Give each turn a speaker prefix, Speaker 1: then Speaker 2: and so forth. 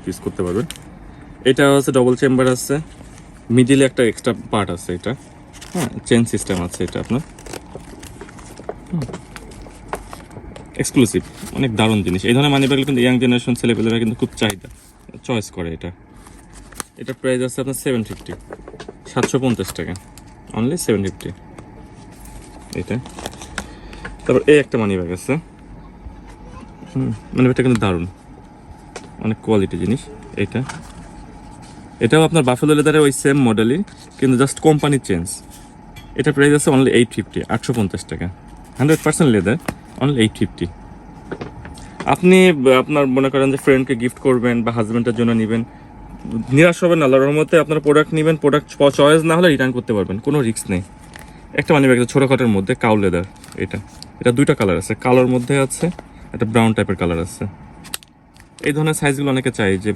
Speaker 1: Use করতে পারবেন। এটা হচ্ছে ডবল চেম্বার আছে, মিডিলে একটা এক্সট্রা পার্ট আছে, এটা হ্যাঁ চেন সিস্টেম আছে, এটা আপনার এক্সক্লুসিভ, অনেক দারুণ জিনিস। এই ধরনের মানি ব্যাগগুলো কিন্তু ইয়াং জেনারেশন ছেলেপেলেরা কিন্তু খুব চাহিদা, চয়েস করে। এটা প্রাইস আছে আপনার 750, 750 টাকা, অনলি 750 এটা। তারপর এই একটা মানি ব্যাগ আছে, মানি ব্যাগটা কিন্তু দারুণ, অনেক কোয়ালিটি জিনিস। এটাও আপনার বাফেলো লেদারের ওই সেম মডেলই, কিন্তু জাস্ট কোম্পানি চেঞ্জ। এটা প্রাইস আছে অনলি 850, 850 টাকা, 100% লেদার, অনলি 850। আপনি আপনার মনে করেন যে ফ্রেন্ডকে গিফট করবেন বা হাজব্যান্ডের জন্য নেবেন, নিরাশ হবেন, আল্লাহর রহমতে আপনার প্রোডাক্ট নেবেন, প্রোডাক্ট চয়েস না হলে রিটার্ন করতে পারবেন, কোনো রিস্ক নেই। একটা মানি ব্যাগ ছোটোখাটোর মধ্যে কাউ লেদার, এটা দুইটা কালার আছে, কালোর মধ্যে আছে, একটা ব্রাউন টাইপের কালার আছে। এই ধরনের সাইজগুলো অনেকে চাই যে